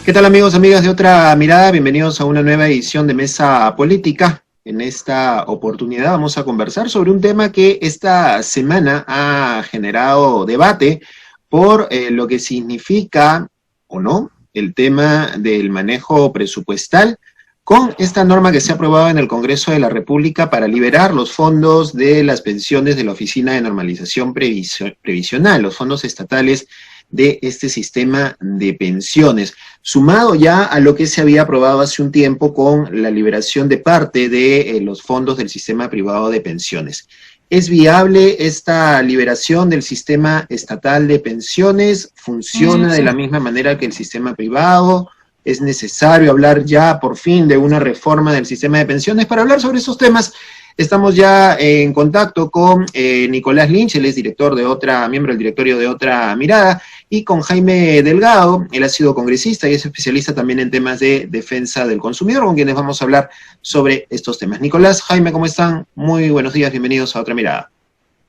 ¿Qué tal amigos, amigas de Otra Mirada? Bienvenidos a una nueva edición de Mesa Política. En esta oportunidad vamos a conversar sobre un tema que esta semana ha generado debate por lo que significa, o no, el tema del manejo presupuestal con esta norma que se ha aprobado en el Congreso de la República para liberar los fondos de las pensiones de la Oficina de Normalización Previsional, los fondos estatales de este sistema de pensiones, sumado ya a lo que se había aprobado hace un tiempo con la liberación de parte de los fondos del sistema privado de pensiones. ¿Es viable esta liberación del sistema estatal de pensiones? ¿Funciona de la misma manera que el sistema privado? ¿Es necesario hablar ya por fin de una reforma del sistema de pensiones? Para hablar sobre esos temas, estamos ya en contacto con Nicolás Lynch, él es miembro del directorio de Otra Mirada, y con Jaime Delgado, él ha sido congresista y es especialista también en temas de defensa del consumidor, con quienes vamos a hablar sobre estos temas. Nicolás, Jaime, ¿cómo están? Muy buenos días, bienvenidos a Otra Mirada.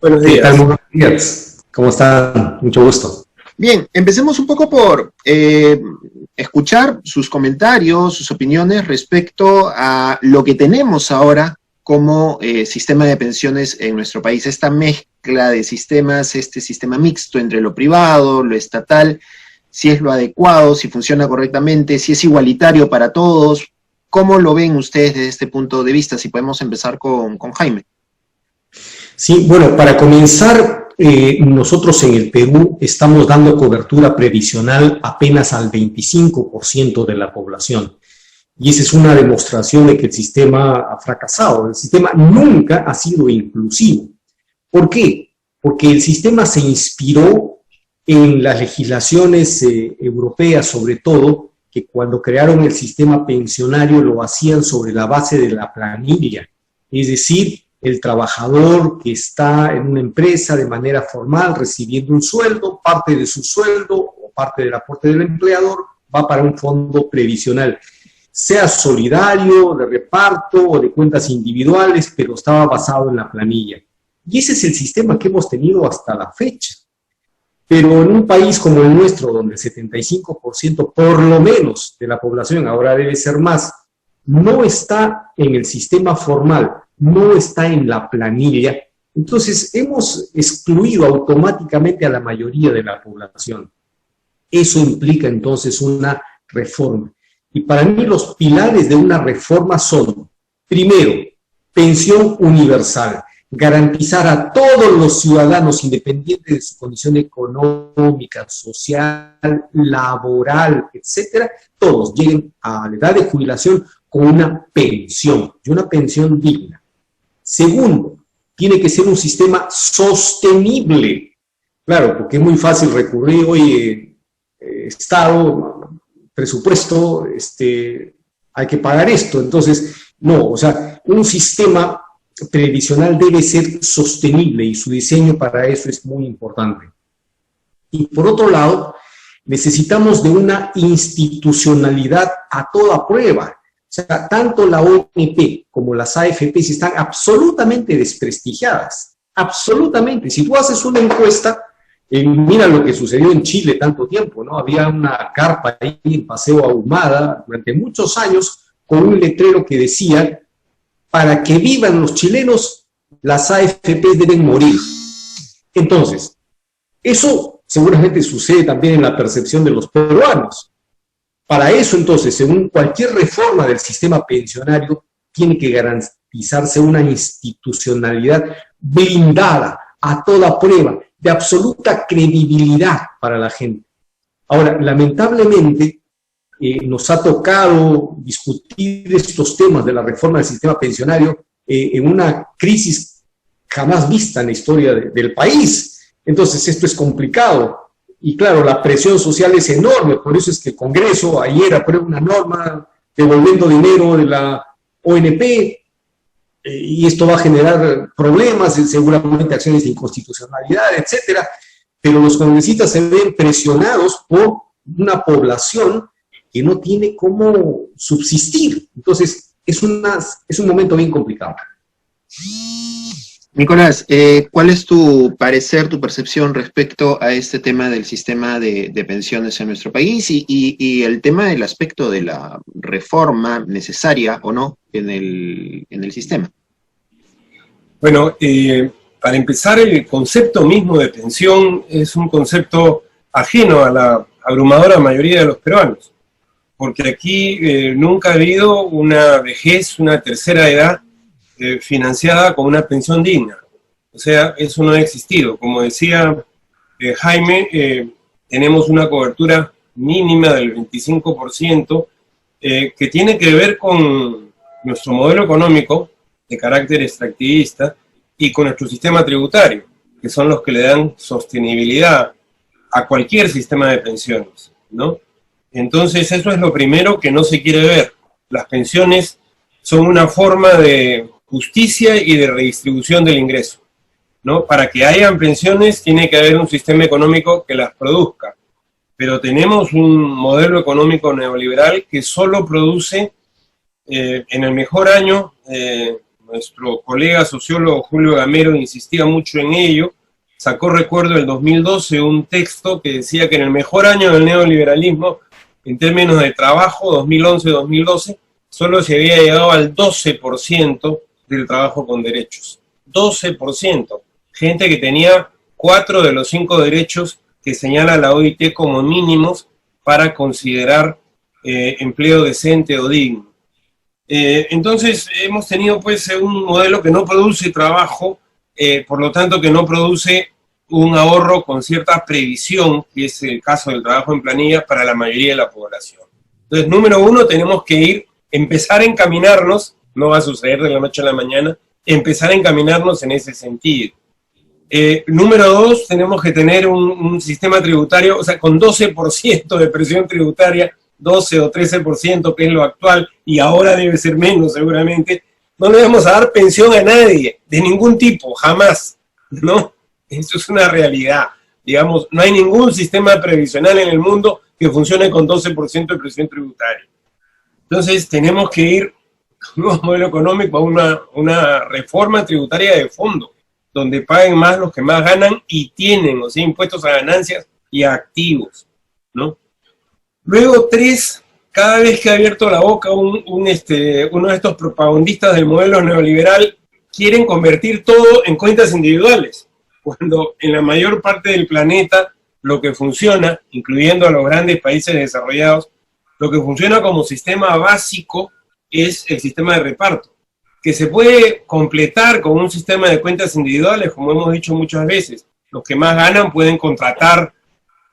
Buenos días. ¿Qué tal? Muy buenos días. ¿Cómo están? Mucho gusto. Bien, empecemos un poco por escuchar sus comentarios, sus opiniones respecto a lo que tenemos ahora como sistema de pensiones en nuestro país, esta mezcla de sistemas, este sistema mixto entre lo privado, lo estatal, si es lo adecuado, si funciona correctamente, si es igualitario para todos. ¿Cómo lo ven ustedes desde este punto de vista? Si podemos empezar con Jaime. Sí, bueno, para comenzar, nosotros en el Perú estamos dando cobertura previsional apenas al 25% de la población. Y esa es una demostración de que el sistema ha fracasado. El sistema nunca ha sido inclusivo. ¿Por qué? Porque el sistema se inspiró en las legislaciones europeas, sobre todo, que cuando crearon el sistema pensionario lo hacían sobre la base de la planilla. Es decir, el trabajador que está en una empresa de manera formal recibiendo un sueldo, parte de su sueldo o parte del aporte del empleador va para un fondo previsional, sea solidario, de reparto o de cuentas individuales, pero estaba basado en la planilla. Y ese es el sistema que hemos tenido hasta la fecha. Pero en un país como el nuestro, donde el 75% por lo menos de la población, ahora debe ser más, no está en el sistema formal, no está en la planilla, entonces hemos excluido automáticamente a la mayoría de la población. Eso implica entonces una reforma. Y para mí los pilares de una reforma son, primero, pensión universal, garantizar a todos los ciudadanos, independiente de su condición económica, social, laboral, etcétera, todos lleguen a la edad de jubilación con una pensión, y una pensión digna. Segundo, tiene que ser un sistema sostenible. Claro, porque es muy fácil recurrir, oye, Estado, presupuesto, hay que pagar esto. Entonces, no, o sea, un sistema previsional debe ser sostenible y su diseño para eso es muy importante. Y por otro lado, necesitamos de una institucionalidad a toda prueba. O sea, tanto la ONP como las AFPs están absolutamente desprestigiadas. Absolutamente. Si tú haces una encuesta, mira lo que sucedió en Chile tanto tiempo, ¿no? Había una carpa ahí en Paseo Ahumada durante muchos años con un letrero que decía: para que vivan los chilenos, las AFPs deben morir. Entonces, eso seguramente sucede también en la percepción de los peruanos. Para eso, entonces, según cualquier reforma del sistema pensionario, tiene que garantizarse una institucionalidad blindada, a toda prueba, de absoluta credibilidad para la gente. Ahora, lamentablemente, nos ha tocado discutir estos temas de la reforma del sistema pensionario en una crisis jamás vista en la historia del país. Entonces, esto es complicado. Y claro, la presión social es enorme, por eso es que el Congreso ayer aprueba una norma devolviendo dinero de la ONP, y esto va a generar problemas, seguramente acciones de inconstitucionalidad, etcétera, pero los congresistas se ven presionados por una población que no tiene cómo subsistir. Entonces, es un momento bien complicado. Nicolás, ¿cuál es tu parecer, tu percepción respecto a este tema del sistema de pensiones en nuestro país y el tema del aspecto de la reforma necesaria o no en el sistema? Bueno, para empezar, el concepto mismo de pensión es un concepto ajeno a la abrumadora mayoría de los peruanos, porque aquí nunca ha habido una vejez, una tercera edad financiada con una pensión digna. O sea, eso no ha existido. Como decía Jaime, tenemos una cobertura mínima del 25%, que tiene que ver con nuestro modelo económico de carácter extractivista y con nuestro sistema tributario, que son los que le dan sostenibilidad a cualquier sistema de pensiones, ¿no? Entonces eso es lo primero que no se quiere ver. Las pensiones son una forma de justicia y de redistribución del ingreso, ¿no? Para que hayan pensiones tiene que haber un sistema económico que las produzca, pero tenemos un modelo económico neoliberal que solo produce, en el mejor año, nuestro colega sociólogo Julio Gamero insistía mucho en ello, sacó, recuerdo, el 2012 un texto que decía que en el mejor año del neoliberalismo, en términos de trabajo, 2011-2012, solo se había llegado al 12% del trabajo con derechos. 12%. Gente que tenía 4 de los 5 derechos que señala la OIT como mínimos para considerar empleo decente o digno. Entonces hemos tenido pues un modelo que no produce trabajo, por lo tanto que no produce un ahorro con cierta previsión, que es el caso del trabajo en planilla para la mayoría de la población. Entonces, número uno, tenemos que empezar a encaminarnos, no va a suceder de la noche a la mañana, empezar a encaminarnos en ese sentido. Número dos, tenemos que tener un sistema tributario, o sea, con 12% de presión tributaria, 12 o 13%, que es lo actual, y ahora debe ser menos seguramente. No le vamos a dar pensión a nadie, de ningún tipo, jamás, ¿no? Eso es una realidad. Digamos, no hay ningún sistema previsional en el mundo que funcione con 12% de presión tributaria. Entonces tenemos que ir con un nuevo modelo económico a una reforma tributaria de fondo, donde paguen más los que más ganan y tienen, o sea, impuestos a ganancias y a activos, ¿no? Luego, tres, cada vez que ha abierto la boca uno de estos propagandistas del modelo neoliberal, quieren convertir todo en cuentas individuales, cuando en la mayor parte del planeta lo que funciona, incluyendo a los grandes países desarrollados, lo que funciona como sistema básico es el sistema de reparto, que se puede completar con un sistema de cuentas individuales, como hemos dicho muchas veces. Los que más ganan pueden contratar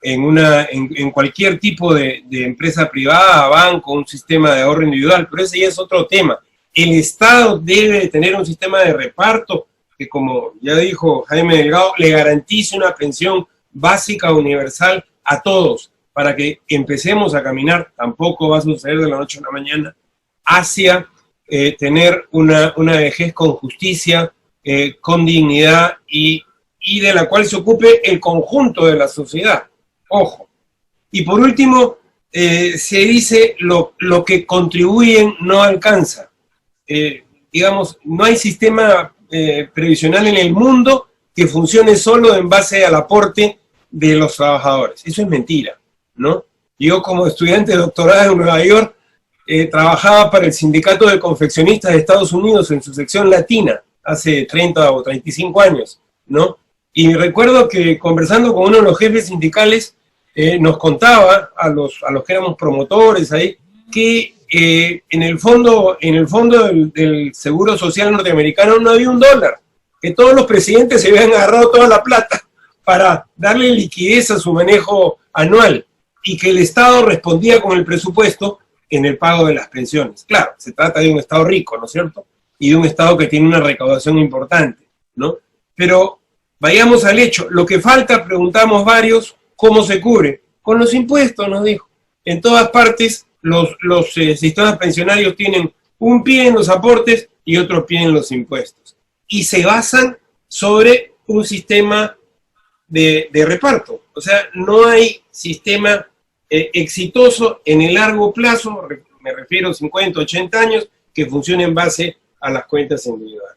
en cualquier tipo de empresa privada, banco, un sistema de ahorro individual, pero ese ya es otro tema. El Estado debe tener un sistema de reparto que, como ya dijo Jaime Delgado, le garantice una pensión básica universal a todos, para que empecemos a caminar, tampoco va a suceder de la noche a la mañana, hacia tener una vejez con justicia, con dignidad y de la cual se ocupe el conjunto de la sociedad. Ojo. Y por último, se dice lo que contribuyen no alcanza. Digamos, no hay sistema previsional en el mundo que funcione solo en base al aporte de los trabajadores. Eso es mentira, ¿no? Yo, como estudiante de doctorado en Nueva York, trabajaba para el Sindicato de Confeccionistas de Estados Unidos en su sección latina hace 30 o 35 años, ¿no? Y recuerdo que conversando con uno de los jefes sindicales, nos contaba a los que éramos promotores ahí, que en el fondo del Seguro Social norteamericano no había $1, que todos los presidentes se habían agarrado toda la plata para darle liquidez a su manejo anual, y que el Estado respondía con el presupuesto en el pago de las pensiones. Claro, se trata de un Estado rico, ¿no es cierto? Y de un Estado que tiene una recaudación importante, ¿no? Pero vayamos al hecho. Lo que falta, preguntamos varios, ¿cómo se cubre? Con los impuestos, nos dijo. En todas partes los sistemas pensionarios tienen un pie en los aportes y otro pie en los impuestos. Y se basan sobre un sistema de reparto. O sea, no hay sistema exitoso en el largo plazo, me refiero a 50, 80 años, que funcione en base a las cuentas individuales.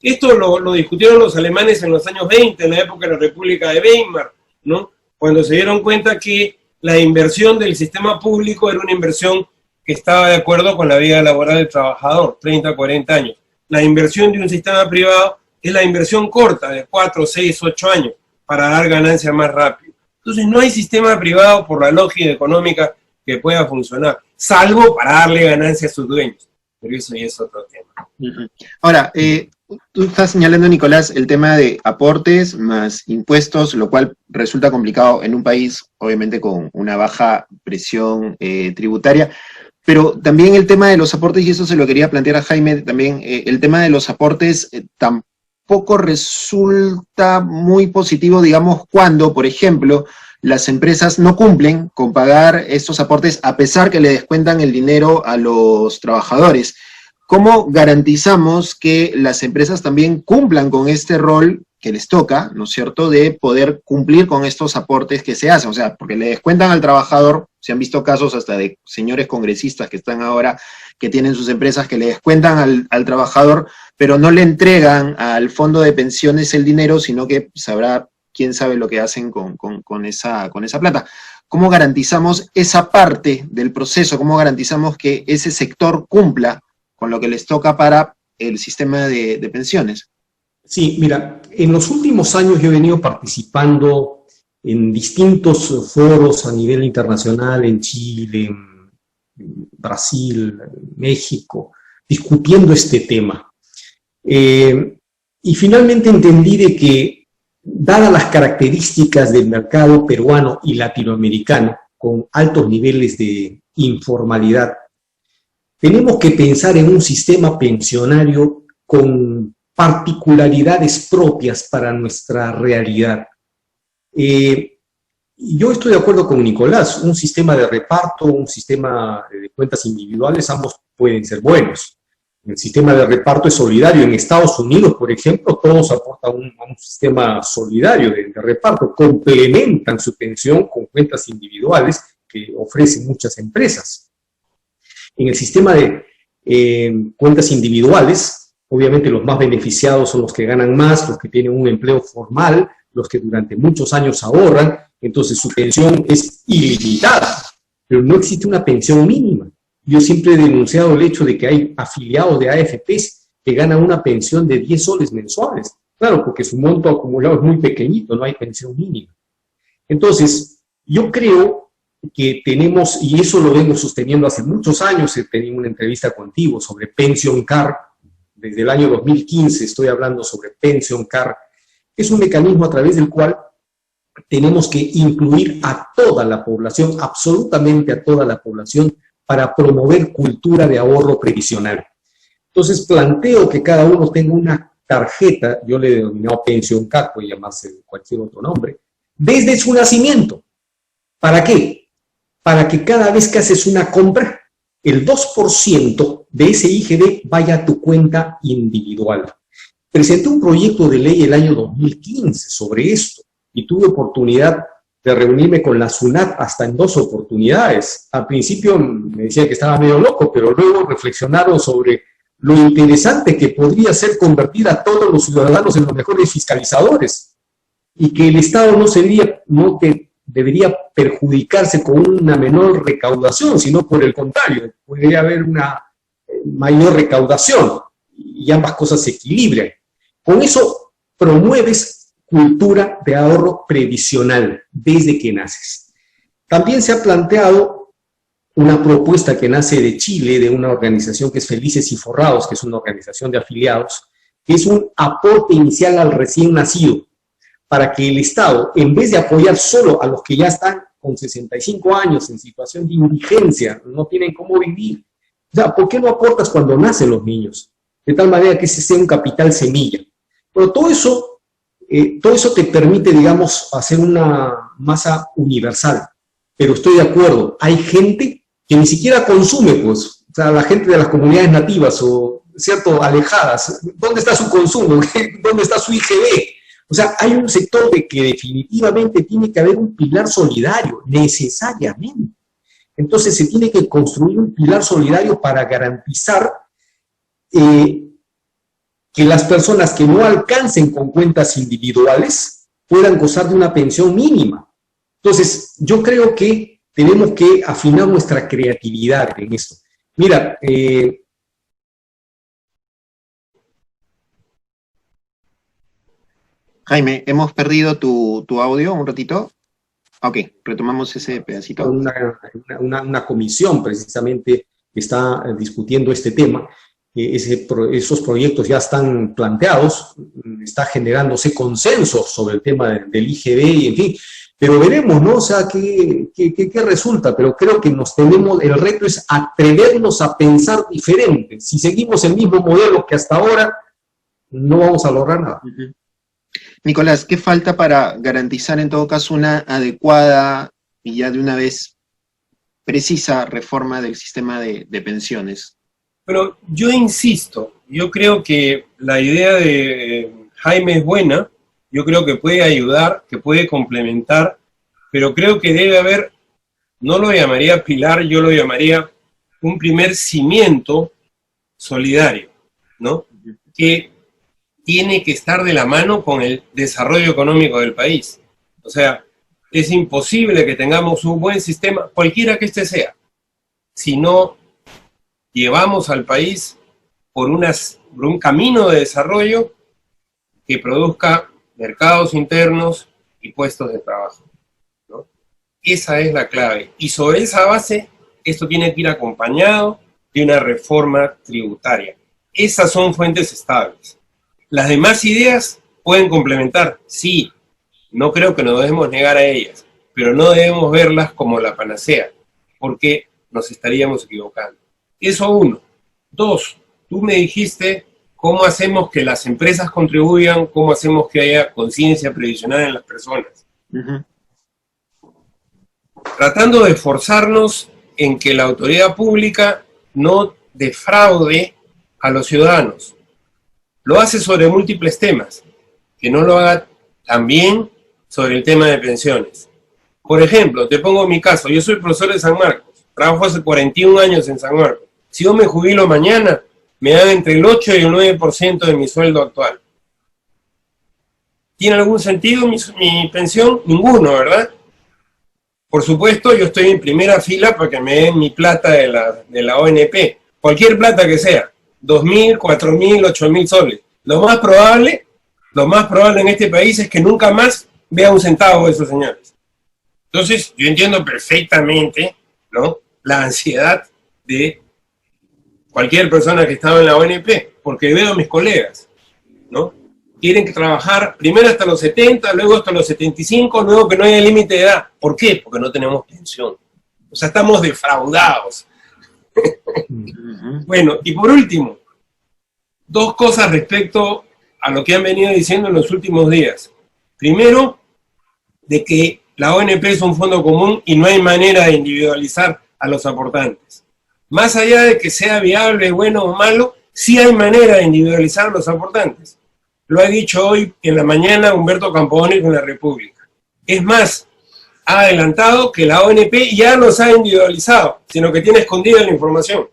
Esto lo discutieron los alemanes en los años 20, en la época de la República de Weimar, ¿no? Cuando se dieron cuenta que la inversión del sistema público era una inversión que estaba de acuerdo con la vida laboral del trabajador, 30, 40 años. La inversión de un sistema privado es la inversión corta, de 4, 6, 8 años, para dar ganancias más rápido. Entonces no hay sistema privado, por la lógica económica, que pueda funcionar, salvo para darle ganancias a sus dueños. Pero eso ya es otro tema. Ahora, tú estás señalando, Nicolás, el tema de aportes más impuestos, lo cual resulta complicado en un país, obviamente, con una baja presión tributaria, pero también el tema de los aportes, y eso se lo quería plantear a Jaime también, el tema de los aportes tampoco resulta muy positivo, digamos, cuando, por ejemplo, las empresas no cumplen con pagar estos aportes a pesar que le descuentan el dinero a los trabajadores. ¿Cómo garantizamos que las empresas también cumplan con este rol que les toca, ¿no es cierto?, de poder cumplir con estos aportes que se hacen? O sea, porque le descuentan al trabajador, se han visto casos hasta de señores congresistas que están ahora, que tienen sus empresas, que le descuentan al trabajador, pero no le entregan al fondo de pensiones el dinero, sino que sabrá quién sabe lo que hacen con esa plata. ¿Cómo garantizamos esa parte del proceso? ¿Cómo garantizamos que ese sector cumpla con lo que les toca para el sistema de pensiones? Sí, mira, en los últimos años yo he venido participando en distintos foros a nivel internacional, en Chile, en Brasil, en México, discutiendo este tema. Y finalmente entendí de que, dadas las características del mercado peruano y latinoamericano, con altos niveles de informalidad, tenemos que pensar en un sistema pensionario con particularidades propias para nuestra realidad. Yo estoy de acuerdo con Nicolás, un sistema de reparto, un sistema de cuentas individuales, ambos pueden ser buenos. El sistema de reparto es solidario. En Estados Unidos, por ejemplo, todos aportan a un sistema solidario de reparto, complementan su pensión con cuentas individuales que ofrecen muchas empresas. En el sistema de cuentas individuales, obviamente los más beneficiados son los que ganan más, los que tienen un empleo formal, los que durante muchos años ahorran, entonces su pensión es ilimitada, pero no existe una pensión mínima. Yo siempre he denunciado el hecho de que hay afiliados de AFPs que ganan una pensión de 10 soles mensuales. Claro, porque su monto acumulado es muy pequeñito, no hay pensión mínima. Entonces, yo creo que tenemos, y eso lo vengo sosteniendo hace muchos años, he tenido una entrevista contigo sobre Pension Car, desde el año 2015 estoy hablando sobre Pension Car, es un mecanismo a través del cual tenemos que incluir a toda la población, absolutamente a toda la población, para promover cultura de ahorro previsional. Entonces planteo que cada uno tenga una tarjeta, yo le he denominado Pension Card, puede llamarse cualquier otro nombre, desde su nacimiento. ¿Para qué? Para que cada vez que haces una compra, el 2% de ese IGD vaya a tu cuenta individual. Presenté un proyecto de ley el año 2015 sobre esto y tuve oportunidad de reunirme con la SUNAT hasta en 2 oportunidades. Al principio me decían que estaba medio loco, pero luego reflexionaron sobre lo interesante que podría ser convertir a todos los ciudadanos en los mejores fiscalizadores y que el Estado no debería perjudicarse con una menor recaudación, sino por el contrario, podría haber una mayor recaudación y ambas cosas se equilibran. Con eso promueves cultura de ahorro previsional desde que naces. También se ha planteado una propuesta que nace de Chile, de una organización que es Felices y Forrados, que es una organización de afiliados, que es un aporte inicial al recién nacido, para que el Estado, en vez de apoyar solo a los que ya están con 65 años en situación de indigencia, no tienen cómo vivir, o sea, ¿por qué no aportas cuando nacen los niños? De tal manera que ese sea un capital semilla. Pero todo eso te permite, digamos, hacer una masa universal. Pero estoy de acuerdo, hay gente que ni siquiera consume, pues, o sea, la gente de las comunidades nativas o, ¿cierto?, alejadas. ¿Dónde está su consumo? ¿Dónde está su IGB? O sea, hay un sector de que definitivamente tiene que haber un pilar solidario, necesariamente. Entonces se tiene que construir un pilar solidario para garantizar que las personas que no alcancen con cuentas individuales puedan gozar de una pensión mínima. Entonces, yo creo que tenemos que afinar nuestra creatividad en esto. Mira, Jaime, hemos perdido tu audio un ratito. Ok, retomamos ese pedacito. Una comisión precisamente que está discutiendo este tema. Esos proyectos ya están planteados, está generándose consenso sobre el tema del IGB y en fin, pero veremos, ¿no? O sea, qué resulta, pero creo que el reto es atrevernos a pensar diferente. Si seguimos el mismo modelo que hasta ahora, no vamos a lograr nada. Nicolás, ¿qué falta para garantizar en todo caso una adecuada y ya de una vez precisa reforma del sistema de pensiones? Pero yo insisto, yo creo que la idea de Jaime es buena, yo creo que puede ayudar, que puede complementar, pero creo que debe haber, no lo llamaría pilar, yo lo llamaría un primer cimiento solidario, ¿no? Que tiene que estar de la mano con el desarrollo económico del país. O sea, es imposible que tengamos un buen sistema, cualquiera que este sea, si no llevamos al país por un camino de desarrollo que produzca mercados internos y puestos de trabajo, ¿no? Esa es la clave. Y sobre esa base, esto tiene que ir acompañado de una reforma tributaria. Esas son fuentes estables. Las demás ideas pueden complementar, sí, no creo que nos debemos negar a ellas, pero no debemos verlas como la panacea, porque nos estaríamos equivocando. Eso uno. Dos, tú me dijiste cómo hacemos que las empresas contribuyan, cómo hacemos que haya conciencia previsional en las personas. Tratando de esforzarnos en que la autoridad pública no defraude a los ciudadanos. Lo hace sobre múltiples temas, que no lo haga también sobre el tema de pensiones. Por ejemplo, te pongo mi caso, yo soy profesor de San Marcos, trabajo hace 41 años en San Marcos. Si yo me jubilo mañana, me dan entre el 8 y el 9% de mi sueldo actual. ¿Tiene algún sentido mi pensión? Ninguno, ¿verdad? Por supuesto, yo estoy en primera fila para que me den mi plata de la ONP, cualquier plata que sea, 2.000, 4.000, 8.000 soles. Lo más probable en este país es que nunca más vea un centavo de esos señores. Entonces, yo entiendo perfectamente, ¿no?, la ansiedad de cualquier persona que estaba en la ONP, porque veo a mis colegas, ¿no? Quieren que trabajar primero hasta los 70, luego hasta los 75, luego que no haya límite de edad. ¿Por qué? Porque no tenemos pensión. O sea, estamos defraudados. Bueno, y por último, dos cosas respecto a lo que han venido diciendo en los últimos días. Primero, de que la ONP es un fondo común y no hay manera de individualizar a los aportantes. Más allá de que sea viable, bueno o malo, sí hay manera de individualizar a los aportantes. Lo ha dicho hoy en la mañana Humberto Campodónico en La República. Es más, ha adelantado que la ONP ya los ha individualizado, sino que tiene escondida la información,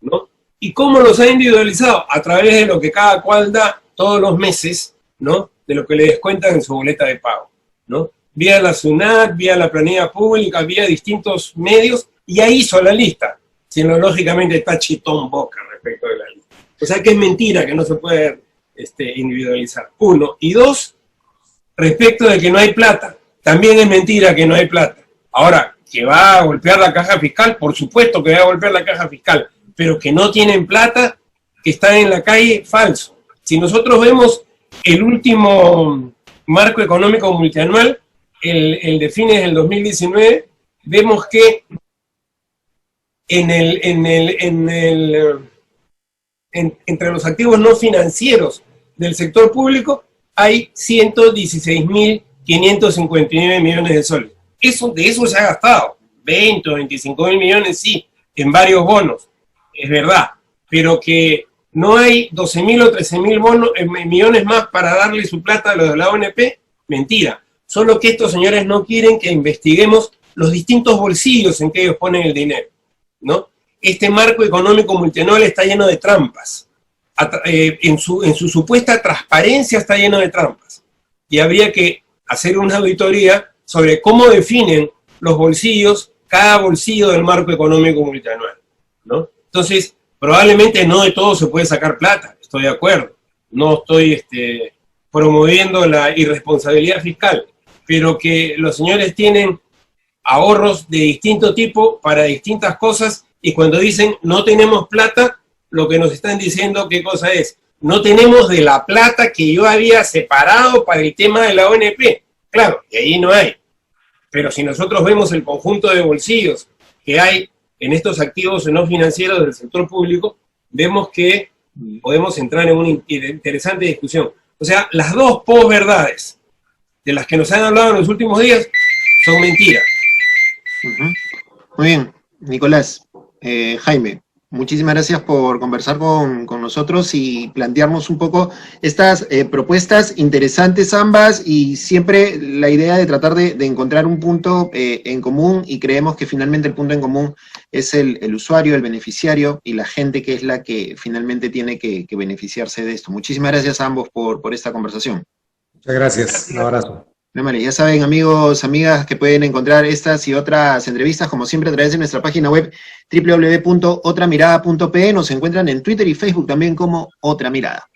¿no? ¿Y cómo los ha individualizado? A través de lo que cada cual da todos los meses, ¿no?, de lo que le descuentan en su boleta de pago, ¿no?, vía la SUNAT, vía la planilla pública, vía distintos medios, y ahí hizo la lista, sino lógicamente está chitón boca respecto de la lista. O sea que es mentira que no se puede individualizar, uno. Y dos, respecto de que no hay plata, también es mentira que no hay plata. Ahora, que va a golpear la caja fiscal, por supuesto que va a golpear la caja fiscal, pero que no tienen plata, que están en la calle, falso. Si nosotros vemos el último marco económico multianual, el de fines del 2019, vemos que entre los activos no financieros del sector público hay 116.559 millones de soles. De eso se ha gastado 20 o 25.000 millones, sí, en varios bonos, es verdad, pero que no hay 12.000 o 13.000 millones más para darle su plata a los de la ONP, mentira. Solo que estos señores no quieren que investiguemos los distintos bolsillos en que ellos ponen el dinero, ¿no? Este marco económico multianual está lleno de trampas. en su supuesta transparencia está lleno de trampas. Y habría que hacer una auditoría sobre cómo definen los bolsillos, cada bolsillo del marco económico multianual, ¿no? Entonces, probablemente no de todo se puede sacar plata, estoy de acuerdo. No estoy promoviendo la irresponsabilidad fiscal, pero que los señores tienen ahorros de distinto tipo para distintas cosas, y cuando dicen no tenemos plata, lo que nos están diciendo, ¿qué cosa es? No tenemos de la plata que yo había separado para el tema de la ONP. Claro, y ahí no hay. Pero si nosotros vemos el conjunto de bolsillos que hay en estos activos no financieros del sector público, vemos que podemos entrar en una interesante discusión. O sea, las dos posverdades de las que nos han hablado en los últimos días son mentiras. Muy bien, Nicolás, Jaime, muchísimas gracias por conversar con nosotros y plantearnos un poco estas propuestas interesantes ambas, y siempre la idea de tratar de encontrar un punto en común, y creemos que finalmente el punto en común es el usuario, el beneficiario y la gente, que es la que finalmente tiene que beneficiarse de esto. Muchísimas gracias a ambos por esta conversación. Muchas gracias, un abrazo. Vale, ya saben, amigos, amigas, que pueden encontrar estas y otras entrevistas, como siempre, a través de nuestra página web www.otramirada.pe. Nos encuentran en Twitter y Facebook también como Otra Mirada.